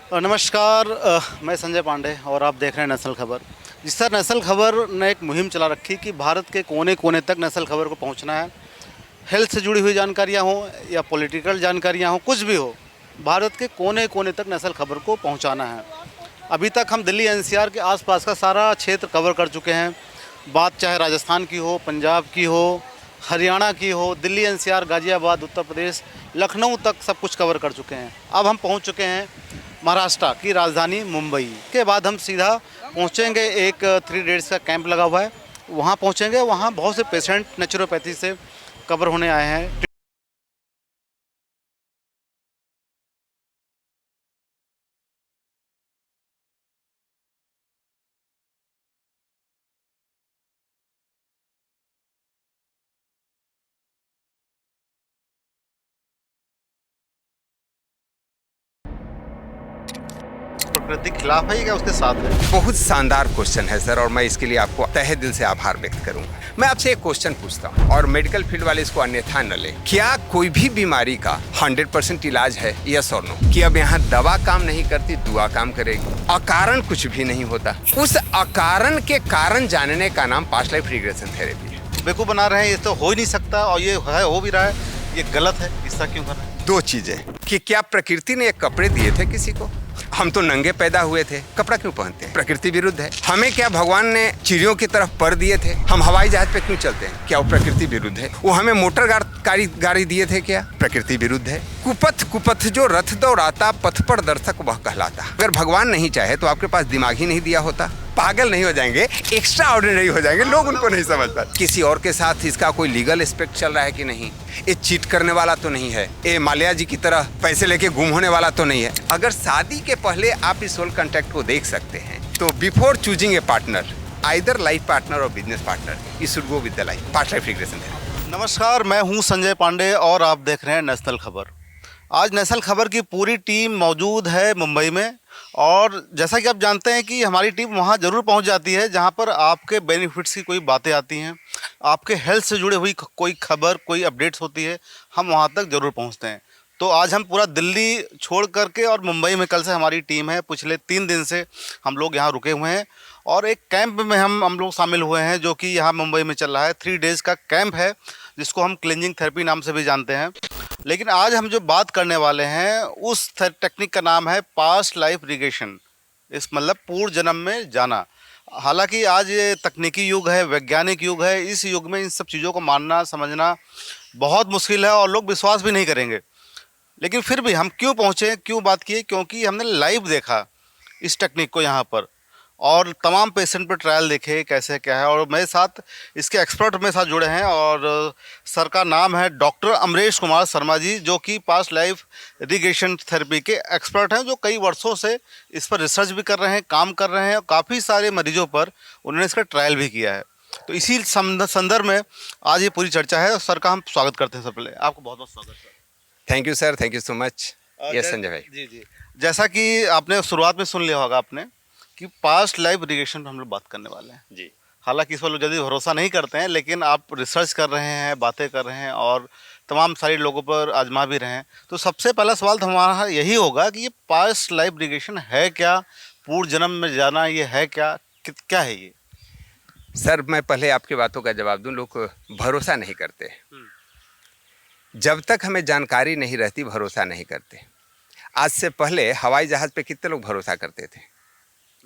नमस्कार। मैं संजय पांडे और आप देख रहे हैं नेशनल खबर। जिस तरह नेशनल खबर ने एक मुहिम चला रखी कि भारत के कोने कोने तक नेशनल खबर को पहुंचना है। हेल्थ से जुड़ी हुई जानकारियां हों या पॉलिटिकल जानकारियां हों, कुछ भी हो, भारत के कोने कोने तक नेशनल खबर को पहुंचाना है। अभी तक हम दिल्ली एनसीआर के आसपास का सारा क्षेत्र कवर कर चुके हैं। बात चाहे राजस्थान की हो, पंजाब की हो, हरियाणा की हो, दिल्ली एनसीआर, गाज़ियाबाद, उत्तर प्रदेश, लखनऊ तक सब कुछ कवर कर चुके हैं। अब हम पहुंच चुके हैं महाराष्ट्र की राजधानी मुंबई। के बाद हम सीधा पहुंचेंगे, एक 3 डेज़ का कैंप लगा हुआ है, वहां पहुंचेंगे। वहां बहुत से पेशेंट नेचुरोपैथी से कवर होने आए हैं। प्रकृति के खिलाफ है या उसके साथ है? बहुत शानदार क्वेश्चन है सर, और मैं इसके लिए आपको तहे दिल से आभार व्यक्त करूंगा। मैं आपसे एक क्वेश्चन पूछता हूं और मेडिकल फील्ड वाले इसको अन्यथा न ले। क्या कोई भी बीमारी का 100% इलाज है? यस और नो? कि अब यहाँ दवा काम नहीं करती, दुआ काम करेगी। अकारण कुछ भी नहीं होता। उस अकारण के कारण जानने का नाम पास्ट लाइफ रिग्रेशन थेरेपी है। बेवकूफ़ बना रहे हैं, ये तो हो ही नहीं सकता, और ये है, हो भी रहा है, ये गलत है। इसका क्यों कर रहे हैं? दो चीजें कि क्या प्रकृति ने एक कपड़े दिए थे किसी को? हम तो नंगे पैदा हुए थे, कपड़ा क्यों पहनते हैं? प्रकृति विरुद्ध है। हमें क्या भगवान ने चिड़ियों की तरफ पर दिए थे? हम हवाई जहाज पे क्यों चलते हैं? क्या वो प्रकृति विरुद्ध है? वो हमें मोटर गाड़ी दिए थे, क्या प्रकृति विरुद्ध है? कुपथ जो रथ दौड़ाता, पथ पर दर्शक वह कहलाता। अगर भगवान नहीं चाहे तो आपके पास दिमाग ही नहीं दिया होता। पागल नहीं हो जाएंगे, एक्स्ट्रा ऑर्डिनरी हो जाएंगे, लोग उनको नहीं समझ पाते। किसी और के साथ इसका कोई लीगल एस्पेक्ट चल रहा है कि नहीं? ये चीट करने वाला तो नहीं है, ये माल्या जी की तरह पैसे लेके गुम होने वाला तो नहीं है। अगर शादी के पहले आप इस सोल कॉन्ट्रैक्ट को देख सकते हैं तो before choosing a partner, either life partner और business partner, you should go with the life past life regression therapy. नमस्कार, मैं हूं संजय पांडे और आप देख रहे हैं नेशनल खबर। आज नेशनल खबर की पूरी टीम मौजूद है मुंबई में, और जैसा कि आप जानते हैं कि हमारी टीम वहां ज़रूर पहुंच जाती है जहां पर आपके बेनिफिट्स की कोई बातें आती हैं, आपके हेल्थ से जुड़े हुई कोई खबर, कोई अपडेट्स होती है, हम वहां तक ज़रूर पहुंचते हैं। तो आज हम पूरा दिल्ली छोड़ करके और मुंबई में कल से हमारी टीम है। पिछले 3 दिन से हम लोग यहाँ रुके हुए हैं और एक कैंप में हम लोग शामिल हुए हैं जो कि यहाँ मुंबई में चल रहा है। 3 डेज़ का कैंप है जिसको हम क्लेंजिंग थेरेपी नाम से भी जानते हैं। लेकिन आज हम जो बात करने वाले हैं उस टेक्निक का नाम है पास्ट लाइफ रिग्रेशन। इस मतलब पूर्व जन्म में जाना। हालांकि आज ये तकनीकी युग है, वैज्ञानिक युग है। इस युग में इन सब चीज़ों को मानना समझना बहुत मुश्किल है और लोग विश्वास भी नहीं करेंगे। लेकिन फिर भी हम क्यों पहुँचे, क्यों बात किए? क्योंकि हमने लाइव देखा इस टेक्निक को यहाँ पर, और तमाम पेशेंट पर ट्रायल देखे कैसे क्या है। और मेरे साथ इसके एक्सपर्ट मेरे साथ जुड़े हैं, और सर का नाम है डॉक्टर अमरेश कुमार शर्मा जी, जो कि पास्ट लाइफ रिग्रेशन थेरेपी के एक्सपर्ट हैं, जो कई वर्षों से इस पर रिसर्च भी कर रहे हैं, काम कर रहे हैं, और काफ़ी सारे मरीजों पर उन्होंने इसका ट्रायल भी किया है। तो इसी संदर्भ में आज ये पूरी चर्चा है। सर का हम स्वागत करते हैं। सबसे पहले आपको बहुत बहुत स्वागत sir. Thank you sir, thank you so much. Yes Sanjay भाई। जी जी, जैसा कि आपने शुरुआत में सुन लिया होगा आपने कि पास्ट लाइफ रिग्रेशन पर हम लोग बात करने वाले हैं जी। हालांकि इस पर लोग जल्दी भरोसा नहीं करते हैं, लेकिन आप रिसर्च कर रहे हैं, बातें कर रहे हैं और तमाम सारे लोगों पर आजमा भी रहे हैं। तो सबसे पहला सवाल तो हमारा यही होगा कि ये पास्ट लाइफ रिग्रेशन है क्या? पूर्व जन्म में जाना ये है क्या? क्या है ये? सर मैं पहले आपकी बातों का जवाब दूं। लोग भरोसा नहीं करते। जब तक हमें जानकारी नहीं रहती भरोसा नहीं करते। आज से पहले हवाई जहाज़ पे कितने लोग भरोसा करते थे?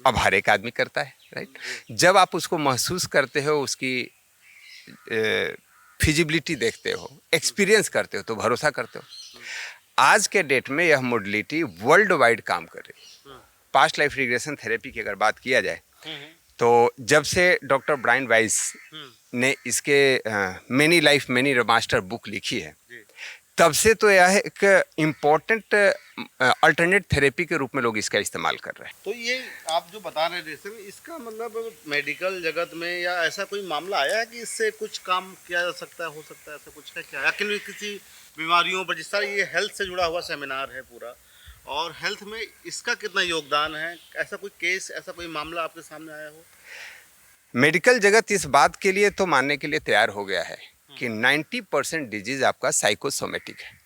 अब हर एक आदमी करता है, राइट। जब आप उसको महसूस करते हो, उसकी फिजिबिलिटी देखते हो, एक्सपीरियंस करते हो, तो भरोसा करते हो। आज के डेट में यह मॉडलिटी वर्ल्ड वाइड काम कर रही है। पास्ट लाइफ रिग्रेशन थेरेपी की अगर बात किया जाए तो जब से डॉक्टर ब्रायन वाइस ने इसके many life many master book लिखी है, तब से तो यह एक इम्पोर्टेंट अल्टरनेट थेरेपी के रूप में लोग इसका इस्तेमाल कर रहे हैं। तो ये आप जो बता रहे थे सर, इसका मतलब मेडिकल जगत में या ऐसा कोई मामला आया है कि इससे कुछ काम किया जा सकता है, हो सकता है, ऐसा कुछ है क्या? या किसी बीमारियों पर, जिस तरह ये हेल्थ से जुड़ा हुआ सेमिनार है पूरा, और हेल्थ में इसका कितना योगदान है, ऐसा कोई केस, ऐसा कोई मामला आपके सामने आया हो? मेडिकल जगत इस बात के लिए तो मानने के लिए तैयार हो गया है कि 90% डिजीज आपका साइकोसोमेटिक है।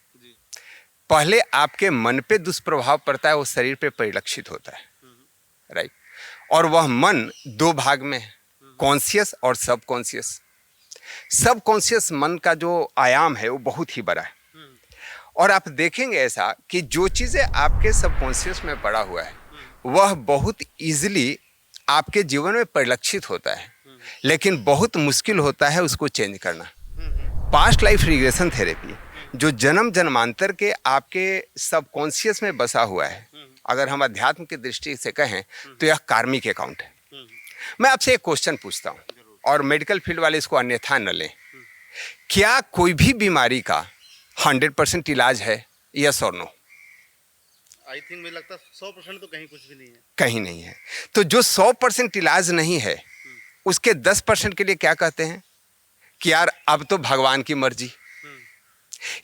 पहले आपके मन पे दुष्प्रभाव पड़ता है, वो शरीर पे परिलक्षित होता है, राइट। और वह मन दो भाग में है, कॉन्शियस और सबकॉन्शियस। सबकॉन्शियस मन का जो आयाम है वो बहुत ही बड़ा है, और आप देखेंगे ऐसा कि जो चीज़ें आपके सबकॉन्शियस में पड़ा हुआ है वह बहुत इजीली आपके जीवन में परिलक्षित होता है, लेकिन बहुत मुश्किल होता है उसको चेंज करना। पास्ट लाइफ रिग्रेशन थेरेपी जो जन्म जन्मांतर के आपके सबकॉन्शियस में बसा हुआ है, अगर हम अध्यात्म की दृष्टि से कहें तो यह कार्मिक अकाउंट है। मैं आपसे एक क्वेश्चन पूछता हूँ, और मेडिकल फील्ड वाले इसको अन्यथा न लें। क्या कोई भी बीमारी का 100% इलाज है, यस और नो? आई थिंक मुझे लगता है 100% तो कहीं कुछ भी नहीं है। कहीं नहीं है। तो जो 100% इलाज नहीं है उसके 10% के लिए क्या कहते हैं कि यार अब तो भगवान की मर्जी।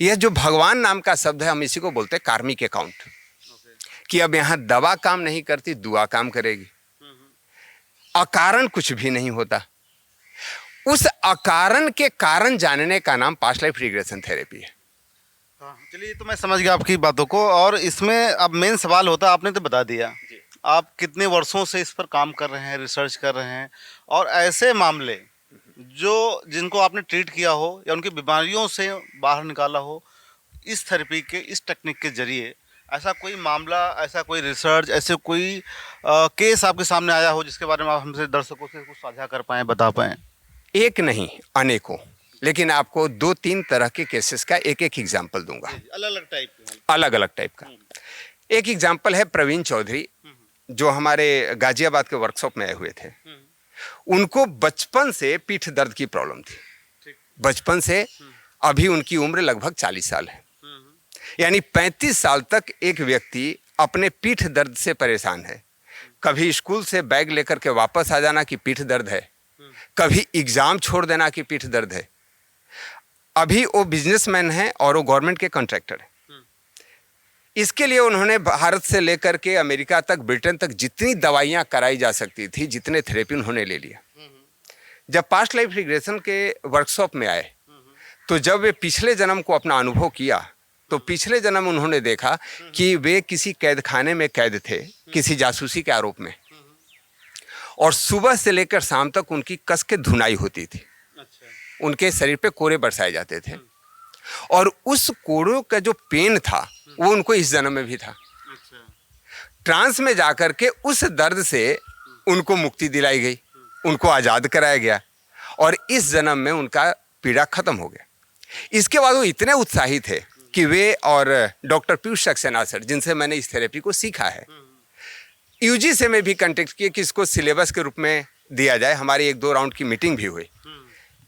यह जो भगवान नाम का शब्द है, हम इसी को बोलते हैं कार्मिक अकाउंट, कि अब यहाँ दवा काम नहीं करती, दुआ काम करेगी। अकारण कुछ भी नहीं होता। उस अकारण के कारण जानने का नाम पास्ट लाइफ रिग्रेशन थेरेपी है। हाँ, चलिए, तो मैं समझ गया आपकी बातों को। और इसमें अब मेन सवाल होता है, आपने तो बता दिया, आप कितने वर्षों से इस पर काम कर रहे हैं, रिसर्च कर रहे हैं, और ऐसे मामले जो जिनको आपने ट्रीट किया हो या उनकी बीमारियों से बाहर निकाला हो इस थेरेपी के, इस टेक्निक के जरिए, ऐसा कोई मामला, ऐसा कोई रिसर्च, ऐसे कोई केस आपके सामने आया हो जिसके बारे में आप हमसे, दर्शकों से कुछ साझा कर पाएँ, बता पाएँ? एक नहीं, अनेकों, लेकिन आपको 2-3 तरह के केसेस का एक एक एग्जाम्पल दूंगा, अलग अलग टाइप का। एक एग्जाम्पल है प्रवीण चौधरी, जो हमारे गाजियाबाद के वर्कशॉप में आए हुए थे। उनको बचपन से पीठ दर्द की प्रॉब्लम थी, बचपन से। अभी उनकी उम्र लगभग 40 साल है, यानी 35 साल तक एक व्यक्ति अपने पीठ दर्द से परेशान है। कभी स्कूल से बैग लेकर के वापस आ जाना कि पीठ दर्द है, कभी एग्जाम छोड़ देना कि पीठ दर्द है। अभी वो बिजनेसमैन है और वो गवर्नमेंट के कॉन्ट्रैक्टर है। इसके लिए उन्होंने भारत से लेकर के अमेरिका तक, ब्रिटेन तक जितनी दवाइयाँ कराई जा सकती थी, जितने थेरेपी उन्होंने ले लिया। जब पास्ट लाइफ रिग्रेशन के वर्कशॉप में आए तो जब वे पिछले जन्म को अपना अनुभव किया तो पिछले जन्म उन्होंने देखा कि वे किसी कैद खाने में कैद थे, किसी जासूसी के आरोप में, और सुबह से लेकर शाम तक उनकी कस के धुनाई होती थी। उनके शरीर पे कोरे बरसाए जाते थे, और उस कोड़ों का जो पेन था वो उनको इस जन्म में भी था। ट्रांस में जाकर के उस दर्द से उनको मुक्ति दिलाई गई, उनको आज़ाद कराया गया, और इस जन्म में उनका पीड़ा खत्म हो गया। इसके बाद वो इतने उत्साहित थे कि वे और डॉक्टर पीयूष सक्सेना सर, जिनसे मैंने इस थेरेपी को सीखा है, यूजी से मैं भी कांटेक्ट किए कि इसको सिलेबस के रूप में दिया जाए। हमारी 1-2 राउंड की मीटिंग भी हुई,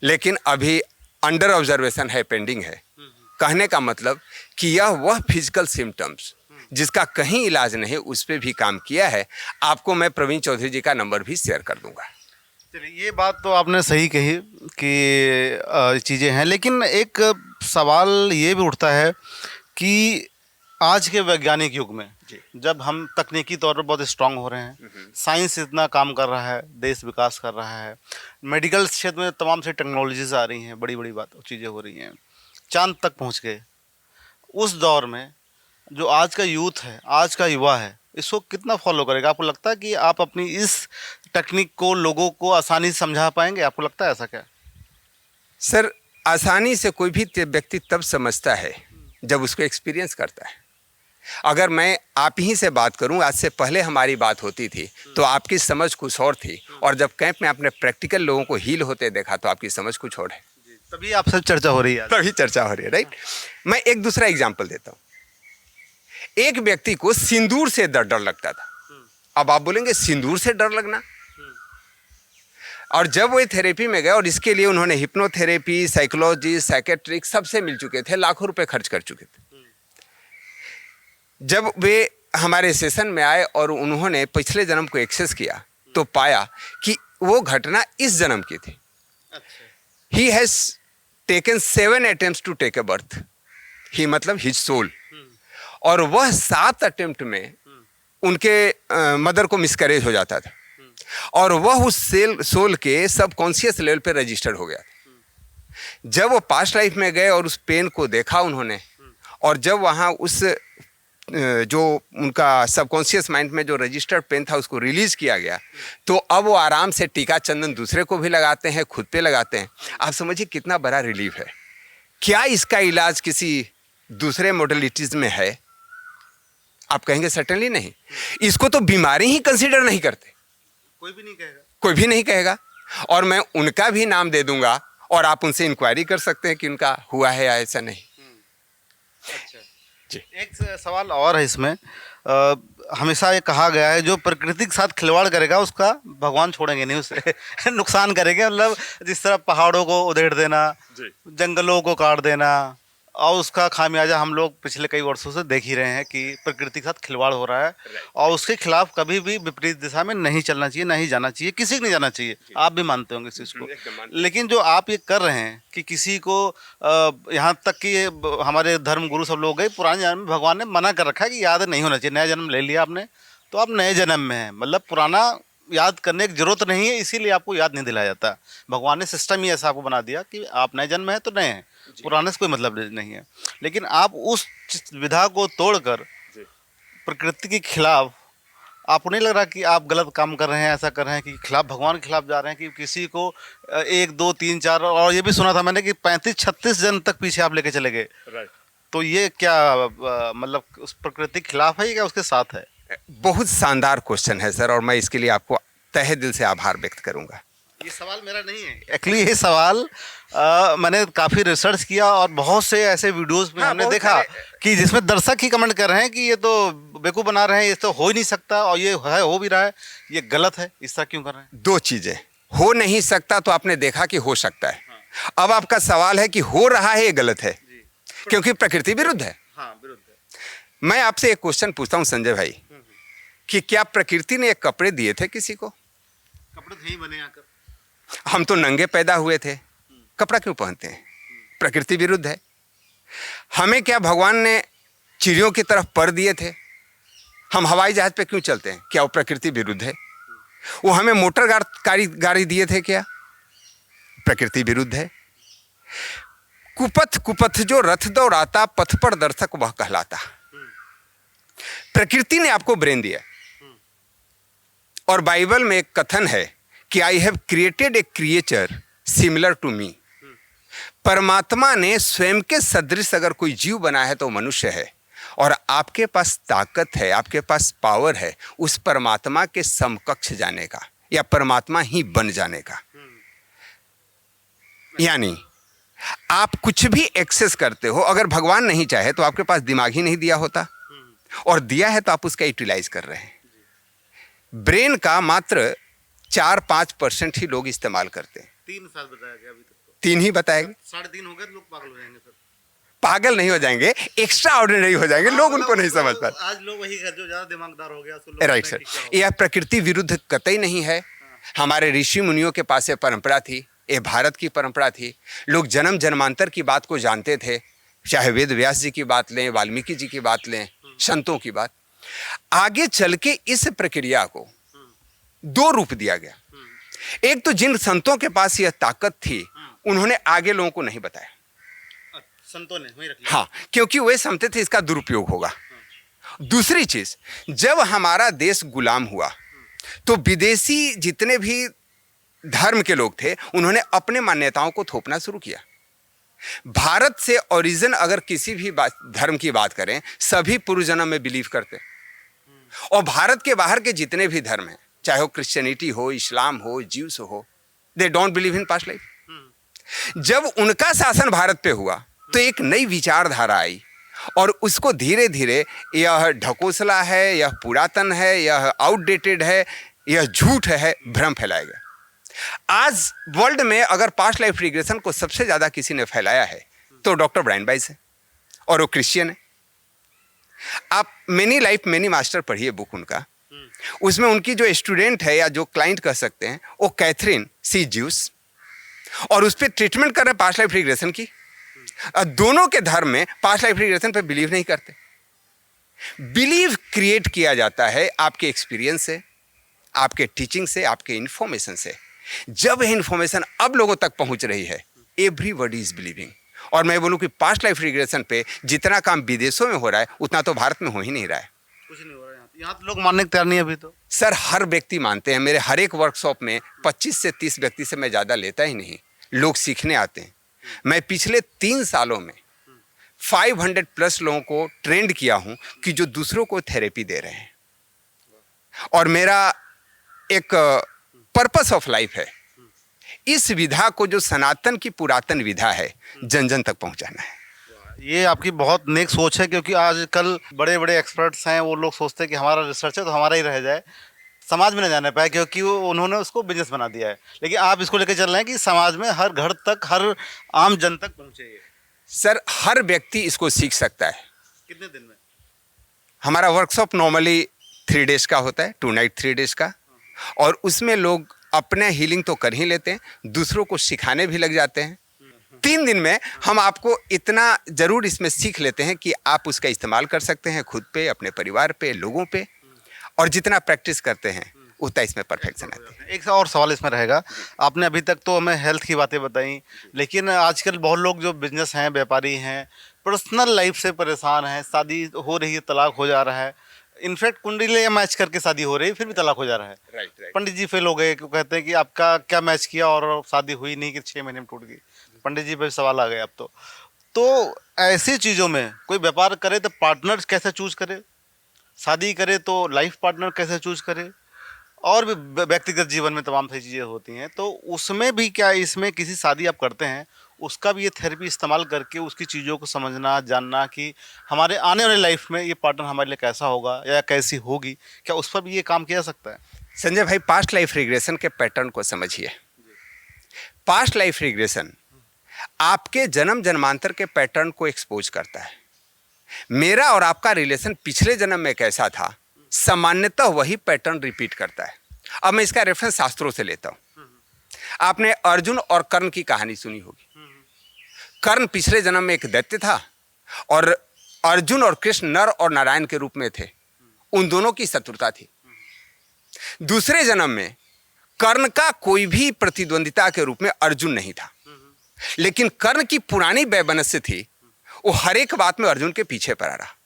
लेकिन अभी अंडर ऑब्जर्वेशन है, पेंडिंग है। कहने का मतलब कि यह वह फिजिकल सिम्टम्स जिसका कहीं इलाज नहीं, उस पर भी काम किया है। आपको मैं प्रवीण चौधरी जी का नंबर भी शेयर कर दूंगा। चलिए, ये बात तो आपने सही कही कि चीज़ें हैं, लेकिन एक सवाल ये भी उठता है कि आज के वैज्ञानिक युग में जब हम तकनीकी तौर पर बहुत स्ट्रांग हो रहे हैं, साइंस इतना काम कर रहा है, देश विकास कर रहा है, मेडिकल क्षेत्र में तमाम से टेक्नोलॉजीज आ रही हैं, बड़ी बड़ी बात चीज़ें हो रही हैं, चांद तक पहुंच गए। उस दौर में जो आज का यूथ है, आज का युवा है, इसको कितना फॉलो करेगा? आपको लगता है कि आप अपनी इस टेक्निक को लोगों को आसानी से समझा पाएंगे? आपको लगता है ऐसा क्या? सर, आसानी से कोई भी व्यक्ति तब समझता है जब उसको एक्सपीरियंस करता है। अगर मैं आप ही से बात करूं, आज से पहले हमारी बात होती थी तो आपकी समझ कुछ और थी, और जब कैंप में आपने प्रैक्टिकल लोगों को हील होते देखा तो आपकी समझ कुछ और है। तभी आपसे चर्चा हो रही है। तभी चर्चा हो रही है, राइट। मैं एक दूसरा एग्जाम्पल देता हूँ। एक व्यक्ति को सिंदूर से डर लगता था। अब आप बोलेंगे सिंदूर से डर लगना, और जब वो थेरेपी में गए, और इसके लिए उन्होंने हिप्नोथेरेपी, साइकोलॉजी, साइकेट्रिक सबसे मिल चुके थे, लाखों रुपए खर्च कर चुके थे। जब वे हमारे सेशन में आए और उन्होंने पिछले जन्म को एक्सेस किया तो पाया कि वो घटना इस जन्म की थी। He has taken 7 attempts to take a birth, he मतलब हिज सोल, और वह 7 अटेम्प्ट में उनके मदर को मिसकैरेज हो जाता था, और वह उस सोल के सबकॉन्शियस लेवल पे रजिस्टर्ड हो गया। जब वो पास्ट लाइफ में गए और उस पेन को देखा उन्होंने, और जब वहाँ उस जो उनका सबकॉन्शियस माइंड में जो रजिस्टर्ड पेन था उसको रिलीज किया गया, तो अब वो आराम से टीका चंदन दूसरे को भी लगाते हैं, खुद पे लगाते हैं। आप समझिए कितना बड़ा रिलीफ है। क्या इसका इलाज किसी दूसरे मोडलिटीज में है? आप कहेंगे सर्टेनली नहीं। इसको तो बीमारी ही कंसीडर नहीं करते, कोई भी नहीं कहेगा, कोई भी नहीं कहेगा। और मैं उनका भी नाम दे दूंगा और आप उनसे इंक्वायरी कर सकते हैं कि उनका हुआ है या ऐसा नहीं। अच्छा जी। एक सवाल और है इसमें, हमेशा ये कहा गया है जो प्रकृति के साथ खिलवाड़ करेगा उसका भगवान छोड़ेंगे नहीं, उसे नुकसान करेंगे। मतलब जिस तरह पहाड़ों को उधेड़ देना, जंगलों को काट देना, और उसका खामियाजा हम लोग पिछले कई वर्षों से देख ही रहे हैं कि प्रकृति के साथ खिलवाड़ हो रहा है। और उसके खिलाफ कभी भी विपरीत दिशा में नहीं चलना चाहिए, नहीं जाना चाहिए, किसी को नहीं जाना चाहिए। आप भी मानते होंगे इस चीज़ को। लेकिन जो आप ये कर रहे हैं कि किसी को यहाँ तक कि हमारे धर्म गुरु सब लोग गए, पुराने जन्म में भगवान ने मना कर रखा है कि याद नहीं होना चाहिए। नया जन्म ले लिया आपने तो आप नए जन्म में हैं, मतलब पुराना याद करने की जरूरत नहीं है, इसीलिए आपको याद नहीं दिलाया जाता। भगवान ने सिस्टम ही ऐसा आपको बना दिया कि आप नए जन्म में हैं तो नए हैं, पुराने से कोई मतलब नहीं है। लेकिन आप उस विधा को तोड़कर प्रकृति के खिलाफ, आपको नहीं लग रहा कि आप गलत काम कर रहे हैं, ऐसा कर रहे हैं कि खिलाफ, भगवान के खिलाफ जा रहे हैं कि किसी को 1 2 3 4, और ये भी सुना था मैंने कि 35-36 जन्म तक पीछे आप लेके चले गए। तो ये क्या मतलब उस प्रकृति के खिलाफ है या उसके साथ है? बहुत शानदार क्वेश्चन है सर, और मैं इसके लिए आपको तहे दिल से आभार व्यक्त करूंगा। ये सवाल मेरा नहीं है एक्चुअली, ये सवाल मैंने काफ़ी रिसर्च किया और बहुत से ऐसे वीडियोस में हमने देखा कि जिसमें दर्शक ही कमेंट कर रहे हैं कि ये तो बेवकूफ़ बना रहे हैं, ये तो हो ही नहीं सकता, और ये है, हो भी रहा है, ये गलत है, इस तरह क्यों कर रहे हैं? 2 चीजें, हो नहीं सकता तो आपने देखा कि हो सकता है। अब आपका सवाल है कि हो रहा है ये गलत है, क्योंकि प्रकृति विरुद्ध है। हाँ, विरुद्ध है। मैं आपसे एक क्वेश्चन पूछता हूँ संजय भाई, कि क्या प्रकृति ने एक कपड़े दिए थे किसी को? कपड़े नहीं बने आकर, हम तो नंगे पैदा हुए थे, कपड़ा क्यों पहनते हैं? प्रकृति विरुद्ध है। हमें क्या भगवान ने चिड़ियों की तरफ पर दिए थे? हम हवाई जहाज पे क्यों चलते हैं? क्या वो प्रकृति विरुद्ध है? वो हमें मोटर गाड़ी दिए थे, क्या प्रकृति विरुद्ध है? कुपथ जो रथ दौड़ाता, पथ पर दर्शक वह कहलाता। प्रकृति ने आपको ब्रेन दिया, और बाइबल में एक कथन है कि I have created a creature similar to me. परमात्मा ने स्वयं के सदृश अगर कोई जीव बना है तो मनुष्य है, और आपके पास ताकत है, आपके पास पावर है उस परमात्मा के समकक्ष जाने का, या परमात्मा ही बन जाने का। यानी आप कुछ भी एक्सेस करते हो, अगर भगवान नहीं चाहे तो आपके पास दिमाग ही नहीं दिया होता, और दिया है तो आप उसका यूटिलाइज कर रहे हैं। ब्रेन का मात्र 4-5% ही लोग इस्तेमाल करते हैं। 3 साल बताया गया, अभी तक तो 3 ही बताएंगे। 3.5 हो गए, लोग पागल हो जाएंगे सर। पागल नहीं हो जाएंगे, एक्स्ट्रा ऑर्डिनरी हो जाएंगे, लोग उनको नहीं समझ पाते। आज लोग वही जो ज्यादा दिमागदार हो गया, राइट सर, यह प्रकृति विरुद्ध कतई नहीं है। हमारे ऋषि मुनियों के पास ये परंपरा थी, ये भारत की परंपरा थी। लोग जन्म जन्मांतर की बात को जानते थे, चाहे वेद व्यास जी की बात लें, वाल्मीकि जी की बात लें, संतों की बात। आगे चल के इस प्रक्रिया को 2 रूप दिया गया। एक तो जिन संतों के पास यह ताकत थी उन्होंने आगे लोगों को नहीं बताया, संतों ने वही रख लिया। हाँ, क्योंकि वे समझते थे इसका दुरुपयोग होगा। दूसरी चीज, जब हमारा देश गुलाम हुआ तो विदेशी जितने भी धर्म के लोग थे उन्होंने अपने मान्यताओं को थोपना शुरू किया। भारत से ओरिजिन अगर किसी भी धर्म की बात करें, सभी पूर्व जन्म में बिलीव करते, और भारत के बाहर के जितने भी धर्म हैं, चाहे वो क्रिश्चियनिटी हो, इस्लाम हो, ज्यूस हो, they don't believe in past life. जब उनका शासन भारत पे हुआ तो एक नई विचारधारा आई, और उसको धीरे धीरे यह ढकोसला है, यह पुरातन है, यह आउटडेटेड है, यह झूठ है, भ्रम फैलाया गया। आज वर्ल्ड में अगर पास्ट लाइफ रिग्रेशन को सबसे ज्यादा किसी ने फैलाया है तो डॉक्टर ब्रायन बाइस है, और वो क्रिश्चियन है। आप मेनी लाइफ मेनी मास्टर पढ़िए बुक उनका, उसमें उनकी जो स्टूडेंट है या जो क्लाइंट कह सकते हैं वो कैथरीन सी ज्यूस, और उस पर ट्रीटमेंट कर रहे हैं पास्ट लाइफ रिग्रेशन की। दोनों के धर्म में पास्ट लाइफ रिग्रेशन पे बिलीव नहीं करते। बिलीव क्रिएट किया जाता है आपके एक्सपीरियंस से, आपके टीचिंग से, आपके इंफॉर्मेशन से। जब यह इंफॉर्मेशन अब लोगों तक पहुंच रही है, एवरीबॉडी इज बिलीविंग, और मैं बोलूं कि पास्ट लाइफ रिग्रेशन पे जितना काम विदेशों में हो रहा है उतना तो भारत में हो ही नहीं रहा है। कुछ नहीं हो रहा है यहाँ तो लोग मानने को तैयार नहीं है अभी तो। सर हर व्यक्ति मानते हैं, मेरे हर एक वर्कशॉप में 25 से 30 व्यक्ति से मैं ज़्यादा लेता ही नहीं, लोग सीखने आते हैं। मैं पिछले 3 सालों में 500 प्लस लोगों को ट्रेंड किया हूं कि जो दूसरों को थेरेपी दे रहे हैं, और मेरा एक पर्पस ऑफ लाइफ है इस विधा को, जो सनातन की पुरातन विधा है, जन जन तक पहुंचाना है। ये आपकी बहुत नेक सोच है, क्योंकि आजकल बड़े बड़े एक्सपर्ट्स हैं, वो लोग सोचते हैं कि हमारा रिसर्च है तो हमारा ही रह जाए, समाज में न जाने पाए, क्योंकि उन्होंने उसको बिजनेस बना दिया है। लेकिन आप इसको लेकर चल रहे हैं कि समाज में हर घर तक, हर आम जन तक पहुँचे ये। सर हर व्यक्ति इसको सीख सकता है। कितने दिन में? हमारा वर्कशॉप नॉर्मली 3 डेज का होता है, 2 नाइट 3 डेज का, और उसमें लोग अपने हीलिंग तो कर ही लेते हैं, दूसरों को सिखाने भी लग जाते हैं। 3 दिन में हम आपको इतना ज़रूर इसमें सीख लेते हैं कि आप उसका इस्तेमाल कर सकते हैं खुद पे, अपने परिवार पे, लोगों पे, और जितना प्रैक्टिस करते हैं उतना इसमें परफेक्शन आती है। एक और सवाल इसमें रहेगा, आपने अभी तक तो हमें हेल्थ की बातें बताई, लेकिन आजकल बहुत लोग जो बिजनेस हैं, व्यापारी हैं, पर्सनल लाइफ से परेशान हैं, शादी हो रही है, तलाक हो जा रहा है, इनफैक्ट कुंडली मैच करके शादी हो रही है फिर भी तलाक हो जा रहा है। राइट। पंडित जी फेल हो गए, क्यों कहते हैं कि आपका क्या मैच किया और शादी हुई नहीं कि 6 महीने में टूट गई। पंडित जी पे सवाल आ गए अब तो ऐसी चीज़ों में कोई व्यापार करे तो पार्टनर कैसे चूज करे, शादी करे तो लाइफ पार्टनर कैसे चूज करे, और भी व्यक्तिगत जीवन में तमाम सारी चीज़ें होती हैं, तो उसमें भी क्या, इसमें किसी शादी आप करते हैं उसका भी ये थेरेपी इस्तेमाल करके उसकी चीज़ों को समझना, जानना कि हमारे आने वाली लाइफ में ये पार्टनर हमारे लिए कैसा होगा या कैसी होगी, क्या उस पर भी ये काम किया जा सकता है? संजय भाई, पास्ट लाइफ रिग्रेशन के पैटर्न को समझिए। पास्ट लाइफ रिग्रेशन आपके जन्म जन्मांतर के पैटर्न को एक्सपोज करता है। मेरा और आपका रिलेशन पिछले जन्म में कैसा था, सामान्यतः वही पैटर्न रिपीट करता है। अब मैं इसका रेफरेंस शास्त्रों से लेता हूं। आपने अर्जुन और कर्ण की कहानी सुनी होगी। कर्ण पिछले जन्म में एक दैत्य था, और अर्जुन और कृष्ण नर और नारायण के रूप में थे। उन दोनों की शत्रुता थी। दूसरे जन्म में कर्ण का कोई भी प्रतिद्वंदिता के रूप में अर्जुन नहीं था, लेकिन कर्ण की पुरानी वैमनस्य थी, वो हर एक बात में अर्जुन के पीछे पड़ा रहा।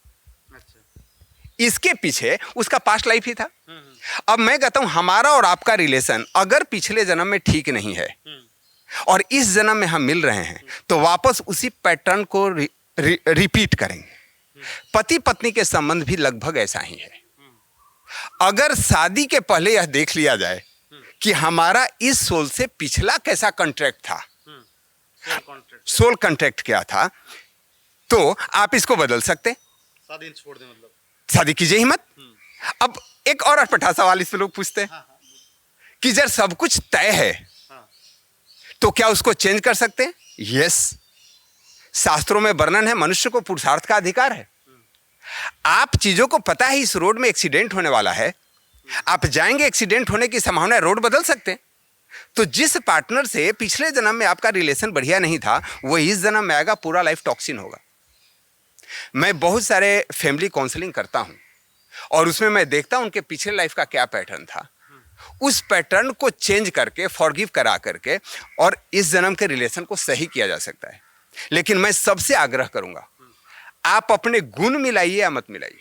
इसके पीछे उसका पास्ट लाइफ ही था। अब मैं कहता हूं, हमारा और आपका रिलेशन अगर पिछले जन्म में ठीक नहीं है और इस जन्म में हम मिल रहे हैं, तो वापस उसी पैटर्न को रिपीट करेंगे। पति पत्नी के संबंध भी लगभग ऐसा ही है। अगर शादी के पहले यह देख लिया जाए कि हमारा इस सोल से पिछला कैसा कॉन्ट्रैक्ट था, सोल कॉन्ट्रैक्ट क्या था, तो आप इसको बदल सकते। शादी छोड़ दें, मतलब शादी कीजिए ही मत। अब एक और अटपटा सवाल इससे लोग पूछते हैं कि जब सब कुछ तय है तो क्या उसको चेंज कर सकते हैं? यस, शास्त्रों में वर्णन है, मनुष्य को पुरुषार्थ का अधिकार है। आप चीजों को पता है इस रोड में एक्सीडेंट होने वाला है, आप जाएंगे, एक्सीडेंट होने की संभावना है, रोड बदल सकते हैं। तो जिस पार्टनर से पिछले जन्म में आपका रिलेशन बढ़िया नहीं था, वो इस जन्म में आएगा, पूरा लाइफ टॉक्सिन होगा। मैं बहुत सारे फैमिली काउंसलिंग करता हूं, और उसमें मैं देखता हूं उनके पिछले लाइफ का क्या पैटर्न था। उस पैटर्न को चेंज करके, फॉरगिव करा करके, और इस जन्म के रिलेशन को सही किया जा सकता है। लेकिन मैं सबसे आग्रह करूंगा, आप अपने गुण मिलाइए या मत मिलाइए,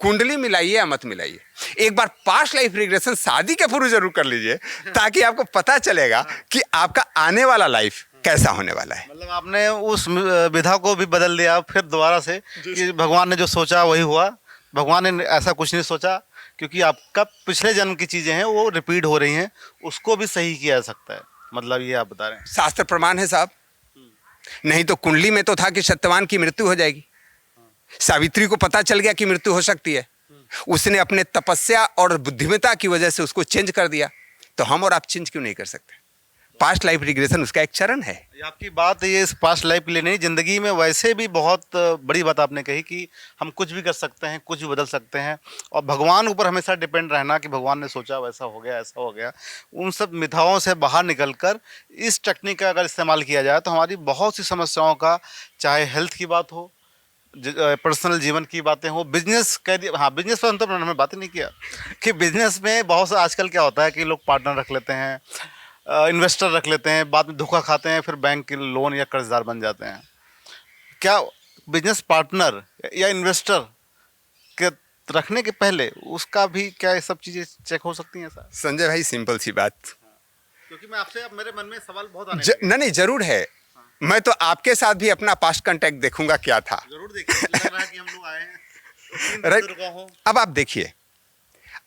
कुंडली मिलाइए या मत मिलाइए, एक बार पास्ट लाइफ रिग्रेशन शादी के पूर्व जरूर कर लीजिए, ताकि आपको पता चलेगा कि आपका आने वाला लाइफ कैसा होने वाला है। मतलब आपने उस विधा को भी बदल दिया फिर दोबारा से, कि भगवान ने जो सोचा वही हुआ। भगवान ने ऐसा कुछ नहीं सोचा, क्योंकि आपका पिछले जन्म की चीज़ें हैं वो रिपीट हो रही हैं, उसको भी सही किया जा सकता है, मतलब ये आप बता रहे हैं। शास्त्र प्रमाण है साहब। नहीं तो कुंडली में तो था कि सत्यवान की मृत्यु हो जाएगी। सावित्री को पता चल गया कि मृत्यु हो सकती है, उसने अपने तपस्या और बुद्धिमत्ता की वजह से उसको चेंज कर दिया। तो हम और आप चेंज क्यों नहीं कर सकते? पास्ट लाइफ रिग्रेशन उसका एक चरण है। आपकी बात ये इस पास्ट लाइफ के लिए नहीं, जिंदगी में वैसे भी बहुत बड़ी बात आपने कही कि हम कुछ भी कर सकते हैं, कुछ भी बदल सकते हैं, और भगवान ऊपर हमेशा डिपेंड रहना कि भगवान ने सोचा वैसा हो गया, ऐसा हो गया। उन सब मिथ्याओं से बाहर निकलकर इस टेक्निक का अगर इस्तेमाल किया जाए तो हमारी बहुत सी समस्याओं का, चाहे हेल्थ की बात हो, पर्सनल जीवन की बातें हो, बिजनेस कह दिया। हाँ, बिजनेस पर हमने बात ही नहीं किया कि बिजनेस में बहुत सा आजकल क्या होता है कि लोग पार्टनर रख लेते हैं, इन्वेस्टर रख लेते हैं, बाद में धोखा खाते हैं, फिर बैंक के लोन या कर्जदार बन जाते हैं। क्या बिजनेस पार्टनर या इन्वेस्टर के रखने के पहले उसका भी क्या ये सब चीज़ें चेक हो सकती हैं सर? संजय भाई सिंपल सी बात, क्योंकि मैं आपसे, अब मेरे मन में सवाल बहुत आने लगे। नहीं जरूर है। मैं तो आपके साथ भी अपना पास्ट कांटेक्ट देखूंगा क्या था। जरूर देखिए, लग रहा है कि हम लोग आए हैं तो तीन राइट। बुजुर्गों हो। अब आप देखिए,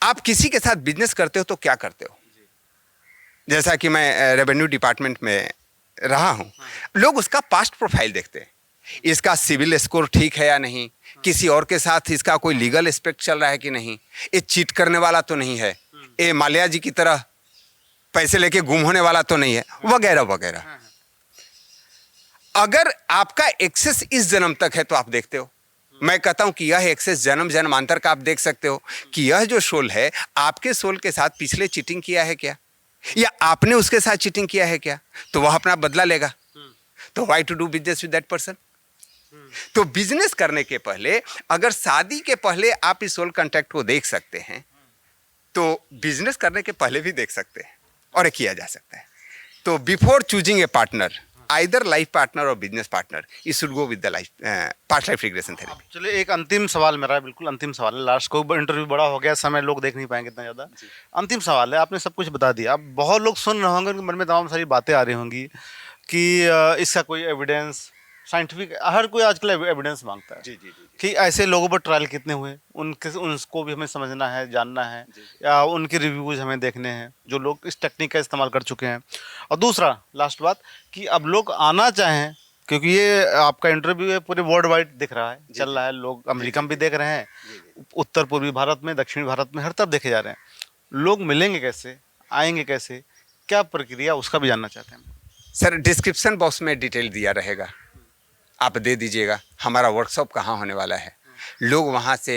आप किसी के साथ बिजनेस करते हो तो क्या करते हो? जैसा कि मैं रेवेन्यू डिपार्टमेंट में रहा हूं, लोग उसका पास्ट प्रोफाइल देखते हैं, इसका सिविल स्कोर ठीक है या नहीं, किसी और के साथ इसका कोई लीगल एस्पेक्ट चल रहा है कि नहीं, ये चीट करने वाला तो नहीं है, ये माल्या जी की तरह पैसे लेके गुम होने वाला तो नहीं है, वगैरह वगैरह। अगर आपका एक्सेस इस जन्म तक है तो आप देखते हो। मैं कहता हूं कि यह एक्सेस जन्म जन्मांतर का आप देख सकते हो कि यह जो सोल है आपके सोल के साथ पिछले चीटिंग किया है क्या, या आपने उसके साथ चीटिंग किया है क्या, तो वह अपना बदला लेगा। तो why to do business with that person? तो बिजनेस करने के पहले, अगर शादी के पहले आप इस सोल कॉन्ट्रैक्ट को देख सकते हैं, तो बिजनेस करने के पहले भी देख सकते हैं और ये किया जा सकता है। तो before choosing a partner, either life partner और business partner, you should go with the life past life regression therapy. चलिए, एक अंतिम सवाल मेरा, बिल्कुल अंतिम सवाल है। लास्ट को इंटरव्यू बड़ा हो गया, समय लोग देख नहीं पाएंगे इतना ज़्यादा। अंतिम सवाल है, आपने सब कुछ बता दिया। अब बहुत लोग सुन रहे होंगे, उनके मन में तमाम सारी बातें आ रही होंगी कि इसका कोई एविडेंस, साइंटिफिक, हर कोई आजकल एविडेंस मांगता है। जी। कि ऐसे लोगों पर ट्रायल कितने हुए, उनको भी हमें समझना है, जानना है, या उनके रिव्यूज़ हमें देखने हैं जो लोग इस टेक्निक का इस्तेमाल कर चुके हैं। और दूसरा, लास्ट बात, कि अब लोग आना चाहें, क्योंकि ये आपका इंटरव्यू है पूरे वर्ल्ड वाइड दिख रहा है, चल रहा है, लोग अमेरिका में भी देख रहे हैं, उत्तर पूर्वी भारत में, दक्षिणी भारत में, हर तरफ देखे जा रहे हैं। लोग मिलेंगे कैसे, आएंगे कैसे, क्या प्रक्रिया, उसका भी जानना चाहते हैं। सर, डिस्क्रिप्शन बॉक्स में डिटेल दिया रहेगा, आप दे दीजिएगा। हमारा वर्कशॉप कहाँ होने वाला है, लोग वहाँ से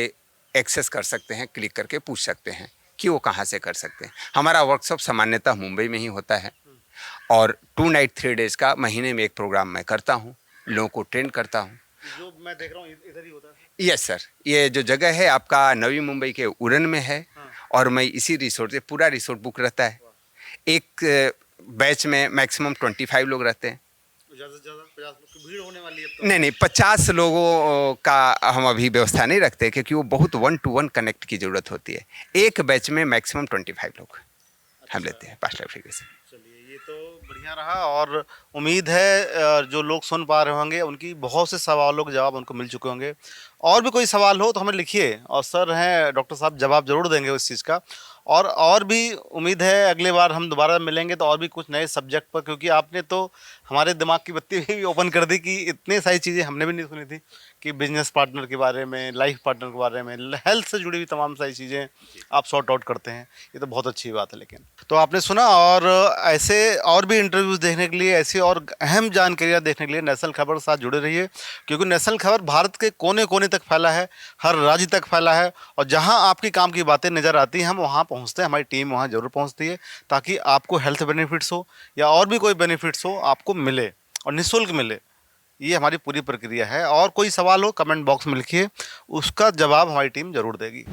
एक्सेस कर सकते हैं, क्लिक करके पूछ सकते हैं कि वो कहाँ से कर सकते हैं। हमारा वर्कशॉप सामान्यतः मुंबई में ही होता है, और 2 नाइट 3 डेज का महीने में एक प्रोग्राम मैं करता हूँ, लोगों को ट्रेन करता हूँ। जो मैं देख रहा हूँ इधर ही होता है। यस सर, ये जो जगह है आपका नवी मुंबई के उड़न में है, और मैं इसी रिसोर्ट से, पूरा रिसोर्ट बुक रहता है। एक बैच में मैक्सिमम 25 लोग रहते हैं। ज़्यादा से ज़्यादा 50 लोग की भीड़ होने वाली है अब तो। नहीं, 50 लोगों का हम अभी व्यवस्था नहीं रखते, क्योंकि वो बहुत 1-to-1 कनेक्ट की ज़रूरत होती है। एक बैच में मैक्सिमम 25 लोग हम लेते हैं पास्ट लाइफ रिग्रेशन। चलिए, ये तो बढ़िया रहा, और उम्मीद है जो लोग सुन पा रहे होंगे उनकी बहुत से सवालों के जवाब उनको मिल चुके होंगे। और भी कोई सवाल हो तो हमें लिखिए, और सर हैं डॉक्टर साहब जवाब जरूर देंगे उस चीज़ का। और भी उम्मीद है अगली बार हम दोबारा मिलेंगे तो और भी कुछ नए सब्जेक्ट पर, क्योंकि आपने तो हमारे दिमाग की बत्ती भी ओपन कर दी कि इतने सारी चीज़ें हमने भी नहीं सुनी थी, कि बिजनेस पार्टनर के बारे में, लाइफ पार्टनर के बारे में, हेल्थ से जुड़ी हुई तमाम सारी चीज़ें आप सॉर्ट आउट करते हैं। ये तो बहुत अच्छी बात है। लेकिन तो आपने सुना, और ऐसे और भी इंटरव्यूज़ देखने के लिए, ऐसी और अहम जानकारियाँ देखने के लिए नेशनल खबर के साथ जुड़े रहिए, क्योंकि नेशनल खबर भारत के कोने कोने तक फैला है, हर राज्य तक फैला है, और जहाँ आपकी काम की बातें नज़र आती हैं हम वहाँ पहुँचते हैं, हमारी टीम वहाँ ज़रूर पहुँचती है, ताकि आपको हेल्थ बेनिफिट्स हो या और भी कोई बेनिफिट्स हो आपको मिले, और निःशुल्क मिले। ये हमारी पूरी प्रक्रिया है। और कोई सवाल हो कमेंट बॉक्स में लिखिए, उसका जवाब हमारी टीम ज़रूर देगी।